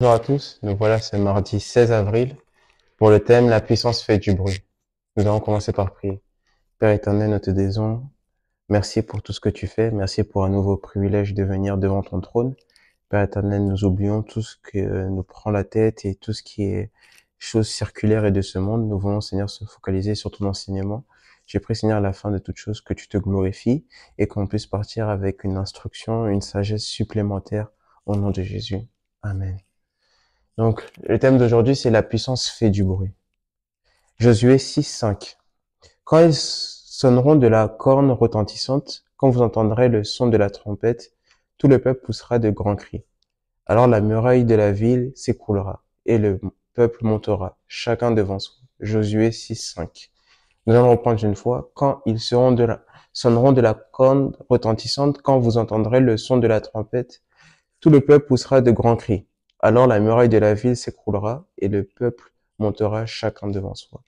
Bonjour à tous, nous voilà ce mardi 16 avril pour le thème La puissance fait du bruit. Nous allons commencer par prier. Père éternel, nous te disons merci pour tout ce que tu fais, merci pour un nouveau privilège de venir devant ton trône. Père éternel, nous oublions tout ce que nous prend la tête et tout ce qui est choses circulaires et de ce monde. Nous voulons, Seigneur, se focaliser sur ton enseignement. Je prie, Seigneur, à la fin de toute chose, que tu te glorifies et qu'on puisse partir avec une instruction, une sagesse supplémentaire au nom de Jésus. Amen. Donc, le thème d'aujourd'hui, c'est la puissance fait du bruit. Josué 6:5. Quand ils sonneront de la corne retentissante, quand vous entendrez le son de la trompette, tout le peuple poussera de grands cris. Alors la muraille de la ville s'écroulera et le peuple montera, chacun devant soi. Josué 6:5. Nous allons reprendre une fois. Quand ils sonneront de la corne retentissante, quand vous entendrez le son de la trompette, tout le peuple poussera de grands cris. Alors la muraille de la ville s'écroulera et le peuple montera chacun devant soi.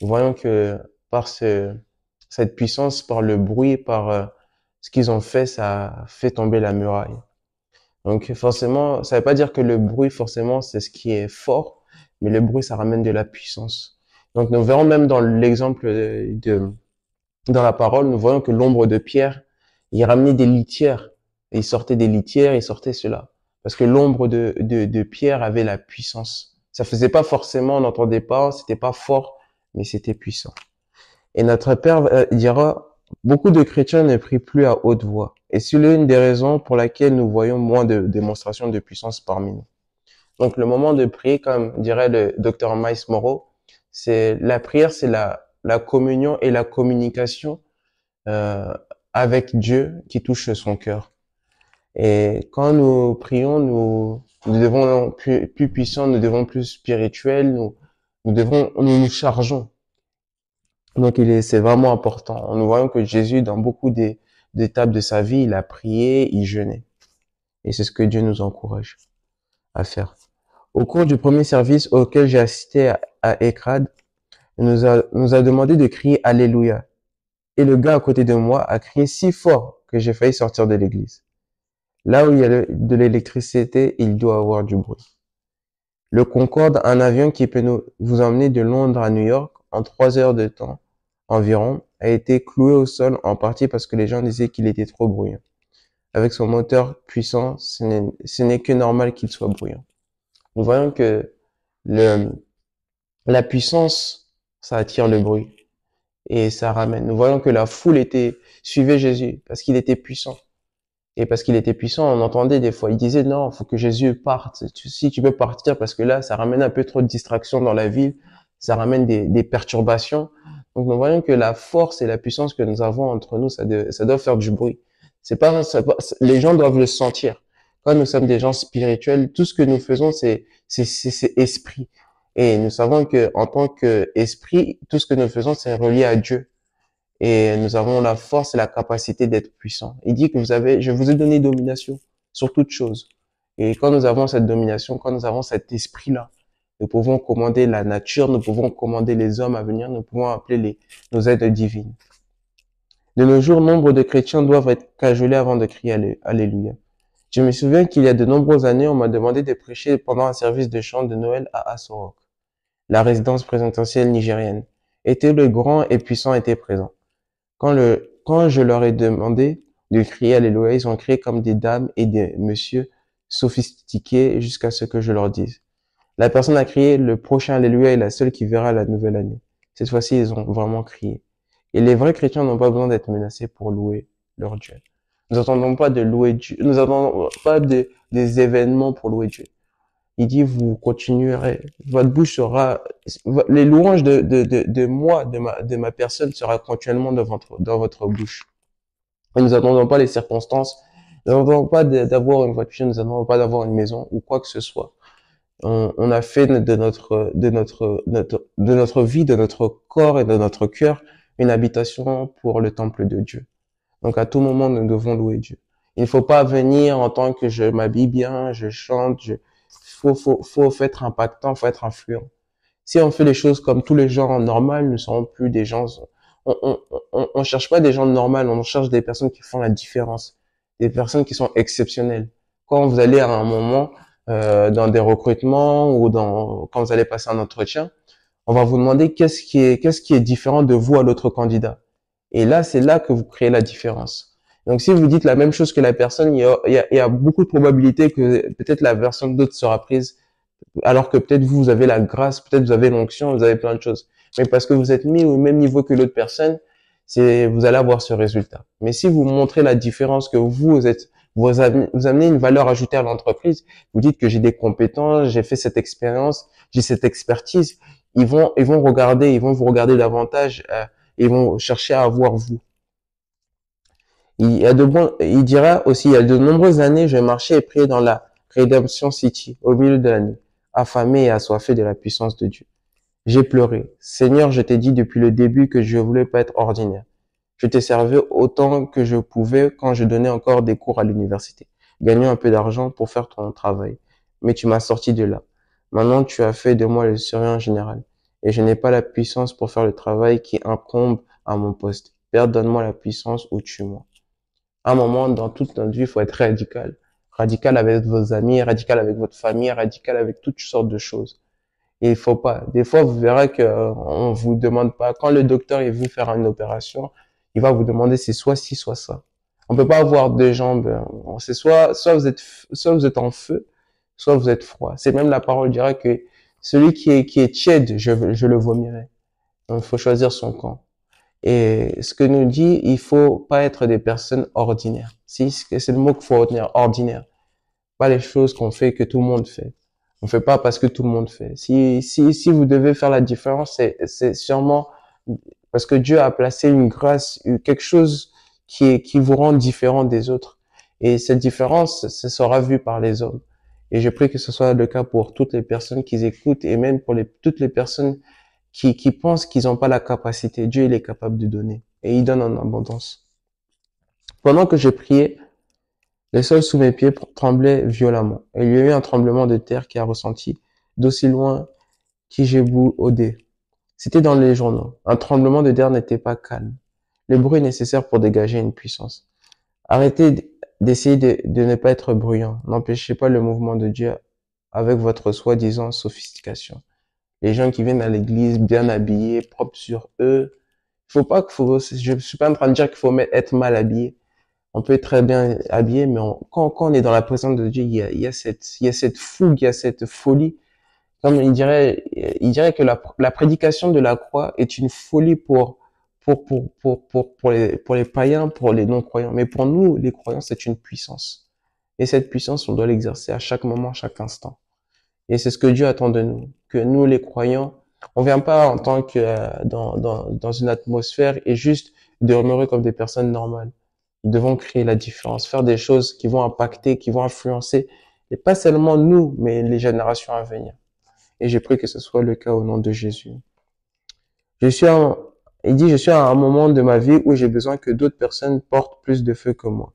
Nous voyons que par cette puissance, par le bruit, par ce qu'ils ont fait, ça a fait tomber la muraille. Donc forcément, ça ne veut pas dire que le bruit, forcément, c'est ce qui est fort, mais le bruit, ça ramène de la puissance. Donc nous verrons même dans l'exemple dans la parole, nous voyons que l'ombre de Pierre, il ramenait des litières. Et il sortait des litières, il sortait cela. Parce que l'ombre de Pierre avait la puissance. Ça faisait pas forcément, on n'entendait pas, c'était pas fort, mais c'était puissant. Et notre Père dira, beaucoup de chrétiens ne prient plus à haute voix. Et c'est l'une des raisons pour laquelle nous voyons moins de démonstrations de puissance parmi nous. Donc le moment de prier, comme dirait le docteur Miles Morrow, c'est la prière, c'est la communion et la communication euh, avec Dieu qui touche son cœur. Et quand nous prions, nous devons plus puissants, nous devons plus spirituels, nous chargeons. Donc c'est vraiment important. Nous voyons que Jésus, dans beaucoup d'étapes de sa vie, il a prié, il jeûnait. Et c'est ce que Dieu nous encourage à faire. Au cours du premier service auquel j'ai assisté à Ekrad, nous a demandé de crier Alléluia. Et le gars à côté de moi a crié si fort que j'ai failli sortir de l'église. Là où il y a de l'électricité, il doit avoir du bruit. Le Concorde, un avion qui peut vous emmener de Londres à New York en 3 heures de temps environ, a été cloué au sol en partie parce que les gens disaient qu'il était trop bruyant. Avec son moteur puissant, ce n'est que normal qu'il soit bruyant. Nous voyons que la puissance, ça attire le bruit et ça ramène. Nous voyons que la foule suivait Jésus parce qu'il était puissant. Et parce qu'il était puissant, on entendait des fois, il disait non, faut que Jésus parte. Si tu peux partir, parce que là, ça ramène un peu trop de distractions dans la ville, ça ramène des perturbations. Donc nous voyons que la force et la puissance que nous avons entre nous, ça doit faire du bruit. Les gens doivent le sentir. Quand nous sommes des gens spirituels, tout ce que nous faisons, c'est esprit. Et nous savons que en tant qu'esprit, tout ce que nous faisons, c'est relié à Dieu. Et nous avons la force et la capacité d'être puissants. Il dit que je vous ai donné domination sur toute chose. Et quand nous avons cette domination, quand nous avons cet esprit-là, nous pouvons commander la nature, nous pouvons commander les hommes à venir, nous pouvons appeler nos aides divines. De nos jours, nombre de chrétiens doivent être cajolés avant de crier Alléluia. Je me souviens qu'il y a de nombreuses années, on m'a demandé de prêcher pendant un service de chant de Noël à Aso Rock, la résidence présidentielle nigérienne. Et tout le grand et puissant était présent. Quand je leur ai demandé de crier Alléluia, ils ont crié comme des dames et des messieurs sophistiqués jusqu'à ce que je leur dise. La personne a crié, le prochain Alléluia est la seule qui verra la nouvelle année. Cette fois-ci, ils ont vraiment crié. Et les vrais chrétiens n'ont pas besoin d'être menacés pour louer leur Dieu. Nous n'attendons pas de louer Dieu. Nous n'attendons pas des événements pour louer Dieu. Il dit, vous continuerez. Votre bouche sera, les louanges de moi, de ma personne sera continuellement dans votre bouche. Et nous n'attendons pas les circonstances. Nous n'attendons pas d'avoir une voiture, nous n'attendons pas d'avoir une maison ou quoi que ce soit. On a fait de notre vie, de notre corps et de notre cœur une habitation pour le temple de Dieu. Donc à tout moment, nous devons louer Dieu. Il ne faut pas venir en tant que je m'habille bien, je chante, faut être impactant, faut être influent. Si on fait les choses comme tous les gens normaux, nous ne serons plus des gens, on cherche pas des gens normaux, on cherche des personnes qui font la différence, des personnes qui sont exceptionnelles. Quand vous allez à un moment, dans des recrutements ou quand vous allez passer un entretien, on va vous demander qu'est-ce qui est différent de vous à l'autre candidat. Et là, c'est là que vous créez la différence. Donc, si vous dites la même chose que la personne, il y a beaucoup de probabilités que peut-être la version d'autre sera prise, alors que peut-être vous avez la grâce, peut-être vous avez l'onction, vous avez plein de choses. Mais parce que vous êtes mis au même niveau que l'autre personne, vous allez avoir ce résultat. Mais si vous montrez la différence que vous amenez une valeur ajoutée à l'entreprise, vous dites que j'ai des compétences, j'ai fait cette expérience, j'ai cette expertise, ils vont vous regarder davantage, ils vont chercher à avoir vous. Il dira aussi, il y a de nombreuses années, je marchais et priais dans la Redemption City, au milieu de la nuit, affamé et assoiffé de la puissance de Dieu. J'ai pleuré. Seigneur, je t'ai dit depuis le début que je voulais pas être ordinaire. Je t'ai servi autant que je pouvais quand je donnais encore des cours à l'université, gagnant un peu d'argent pour faire ton travail. Mais tu m'as sorti de là. Maintenant, tu as fait de moi le surveillant général. Et je n'ai pas la puissance pour faire le travail qui incombe à mon poste. Père, donne-moi la puissance ou tue-moi. À un moment, dans toute notre vie, il faut être radical. Radical avec vos amis, radical avec votre famille, radical avec toutes sortes de choses. Et il faut pas. Des fois, vous verrez que on vous demande pas. Quand le docteur il veut faire une opération, il va vous demander c'est soit ci, soit ça. On peut pas avoir deux jambes. C'est soit vous êtes en feu, soit vous êtes froid. C'est même la parole dira que celui qui est tiède, je le vomirai. Donc, il faut choisir son camp. Et ce que nous dit, il faut pas être des personnes ordinaires. Si, c'est le mot qu'il faut retenir, ordinaire. Pas les choses qu'on fait que tout le monde fait. On fait pas parce que tout le monde fait. Si vous devez faire la différence, c'est sûrement parce que Dieu a placé une grâce, quelque chose qui vous rend différent des autres. Et cette différence, ce sera vu par les hommes. Et je prie que ce soit le cas pour toutes les personnes qui écoutent et même pour toutes les personnes qui pensent qu'ils n'ont pas la capacité. Dieu, il est capable de donner. Et il donne en abondance. Pendant que je priais, le sol sous mes pieds tremblait violemment. Et il y a eu un tremblement de terre qui a ressenti, d'aussi loin qu'Ijebou-Odé. C'était dans les journaux. Un tremblement de terre n'était pas calme. Le bruit nécessaire pour dégager une puissance. Arrêtez d'essayer de ne pas être bruyant. N'empêchez pas le mouvement de Dieu avec votre soi-disant sophistication. Les gens qui viennent à l'église bien habillés, propres sur eux. Je suis pas en train de dire qu'il faut être mal habillé. On peut être très bien habillé, mais quand on est dans la présence de Dieu, il y a cette fougue, il y a cette folie. Comme il dirait que la prédication de la croix est une folie pour les païens, pour les non-croyants. Mais pour nous, les croyants, c'est une puissance. Et cette puissance, on doit l'exercer à chaque moment, à chaque instant. Et c'est ce que Dieu attend de nous. Que nous, les croyants, on vient pas en tant que dans une atmosphère et juste demeurer comme des personnes normales. Nous devons créer la différence, faire des choses qui vont impacter, qui vont influencer, et pas seulement nous, mais les générations à venir. Et j'ai pris que ce soit le cas au nom de Jésus. Je suis à, il dit, je suis à un moment de ma vie où j'ai besoin que d'autres personnes portent plus de feu que moi.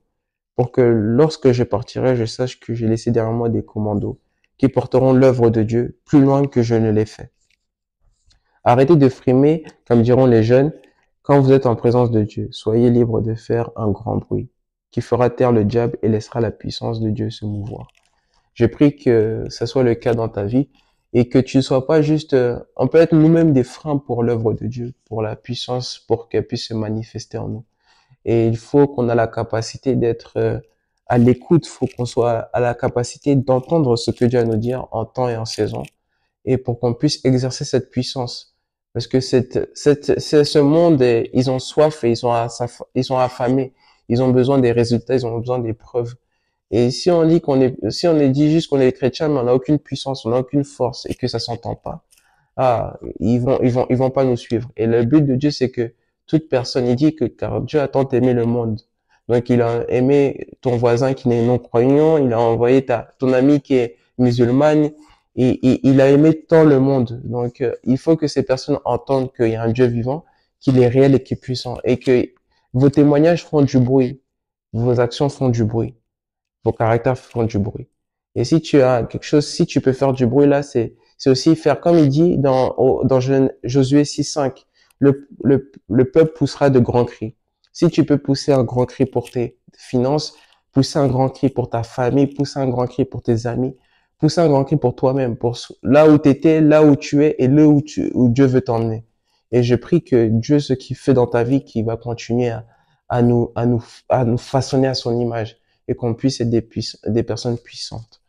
Pour que lorsque je partirai, je sache que j'ai laissé derrière moi des commandos qui porteront l'œuvre de Dieu plus loin que je ne l'ai fait. Arrêtez de frimer, comme diront les jeunes, quand vous êtes en présence de Dieu. Soyez libre de faire un grand bruit qui fera taire le diable et laissera la puissance de Dieu se mouvoir. Je prie que ce soit le cas dans ta vie et que tu ne sois pas juste... on peut être nous-mêmes des freins pour l'œuvre de Dieu, pour la puissance, pour qu'elle puisse se manifester en nous. Et il faut qu'on ait la capacité d'être à l'écoute, il faut qu'on soit à la capacité d'entendre ce que Dieu a à nous dire en temps et en saison, et pour qu'on puisse exercer cette puissance. Parce que ce monde, ils ont soif et ils sont affamés, ils ont besoin des résultats, ils ont besoin des preuves. Et si on dit si on est dit juste qu'on est chrétien, mais on n'a aucune puissance, on n'a aucune force et que ça s'entend pas, ils vont pas nous suivre. Et le but de Dieu, c'est que toute personne, il dit que car Dieu a tant aimé le monde. Donc, il a aimé ton voisin qui n'est non croyant, il a envoyé ton ami qui est musulmane, et il a aimé tant le monde. Donc, il faut que ces personnes entendent qu'il y a un Dieu vivant, qu'il est réel et qui est puissant, et que vos témoignages font du bruit, vos actions font du bruit, vos caractères font du bruit. Et si tu as quelque chose, si tu peux faire du bruit là, c'est aussi faire comme il dit dans Josué 6:5. Le peuple poussera de grands cris. Si tu peux pousser un grand cri pour tes finances, pousser un grand cri pour ta famille, pousser un grand cri pour tes amis, Pousse un grand cri pour toi-même, pour là où tu étais, là où tu es et là où Dieu veut t'emmener. Et je prie que Dieu, ce qu'il fait dans ta vie, qu'il va continuer à nous façonner à son image et qu'on puisse être des personnes puissantes.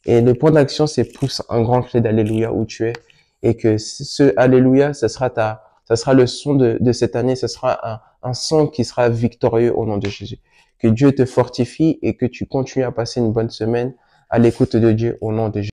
Et le point d'action, c'est pousse un grand cri d'alléluia où tu es et que ce alléluia, ça sera le son de cette année, ce sera un son qui sera victorieux au nom de Jésus. Que Dieu te fortifie et que tu continues à passer une bonne semaine à l'écoute de Dieu au nom de Jésus.